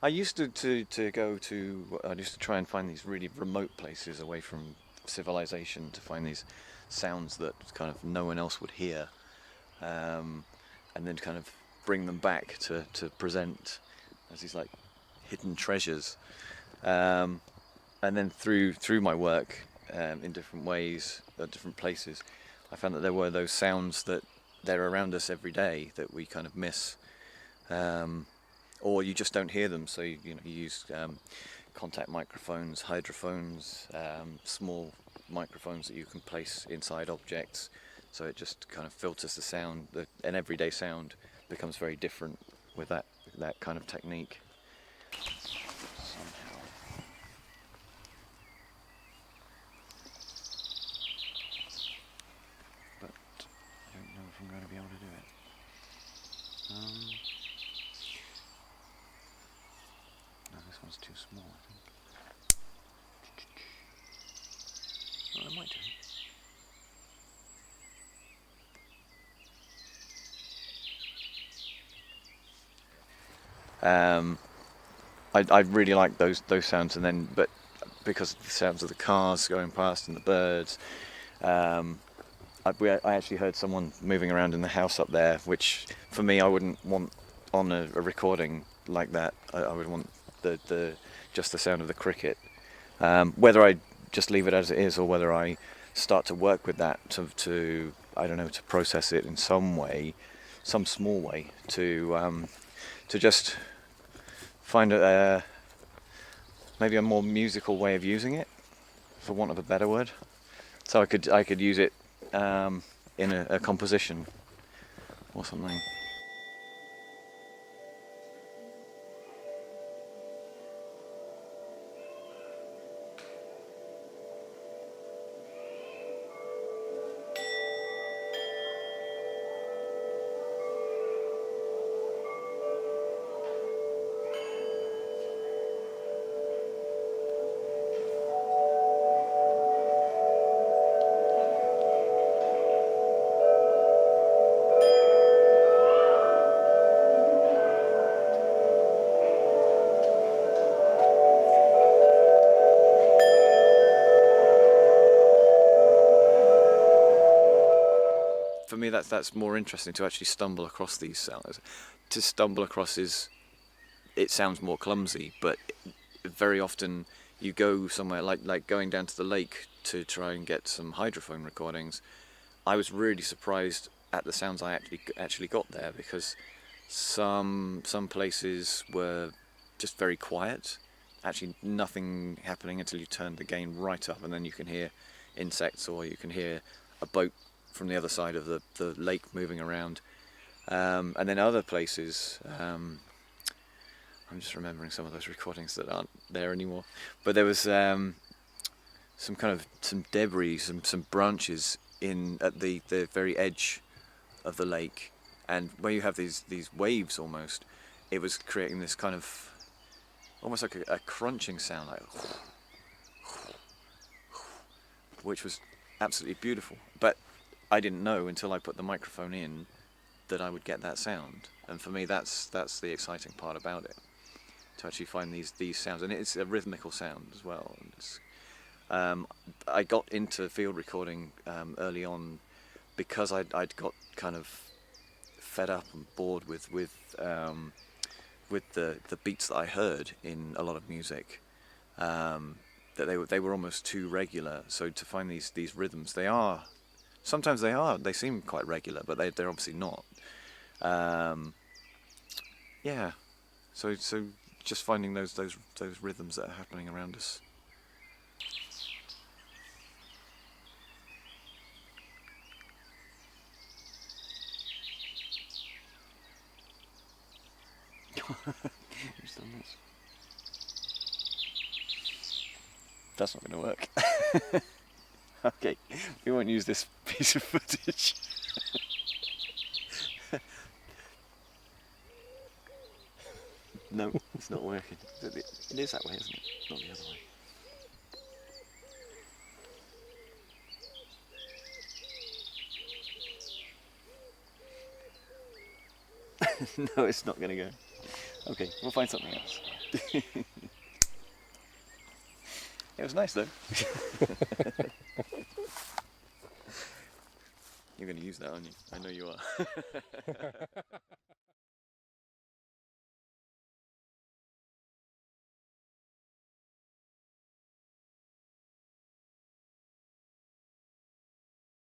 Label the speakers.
Speaker 1: I used to go to. I used to try and find these really remote places away from civilization to find these sounds that kind of no one else would hear, um, and then kind of bring them back to present as these like hidden treasures. Um, and then through my work in different ways at different places, I found that there were those sounds that they're around us every day that we kind of miss, um, or you just don't hear them. So you use contact microphones, hydrophones, small microphones that you can place inside objects. So it just kind of filters the sound. An everyday sound becomes very different with that kind of technique. Somehow. But I don't know if I'm going to be able to do it. No, this one's too small, I think. Oh, I might do. I really like those sounds, and then but because of the sounds of the cars going past and the birds, um, I actually heard someone moving around in the house up there, which for me I wouldn't want on a recording like that. I would want the just the sound of the cricket. Whether I just leave it as it is or whether I start to work with that to I don't know, to process it in some way, some small way to just find maybe a more musical way of using it, for want of a better word. So I could use it in a composition or something. For me, that's more interesting to actually stumble across these sounds. To stumble across is it sounds more clumsy, but very often you go somewhere like going down to the lake to try and get some hydrophone recordings. I was really surprised at the sounds I actually got there, because some places were just very quiet, actually nothing happening until you turn the gain right up, and then you can hear insects, or you can hear a boat from the other side of the lake moving around. And then other places, I'm just remembering some of those recordings that aren't there anymore, but there was some debris, some branches in at the very edge of the lake, and where you have these waves almost, it was creating this kind of almost like a crunching sound, like which was absolutely beautiful. But I didn't know until I put the microphone in that I would get that sound, and for me that's the exciting part about it, to actually find these sounds, and it's a rhythmical sound as well. And I got into field recording early on because I'd got kind of fed up and bored with the beats that I heard in a lot of music, that they were almost too regular. So to find these rhythms, sometimes they seem quite regular, but they're obviously not. Um, yeah, so just finding those rhythms that are happening around us. Who's done this? That's not going to work. Okay, we won't use this piece of footage. No, it's not working. It is that way, isn't it? Not the other way. No, it's not going to go. Okay, we'll find something else. It was nice though. You're going to use that, aren't you? I know you are.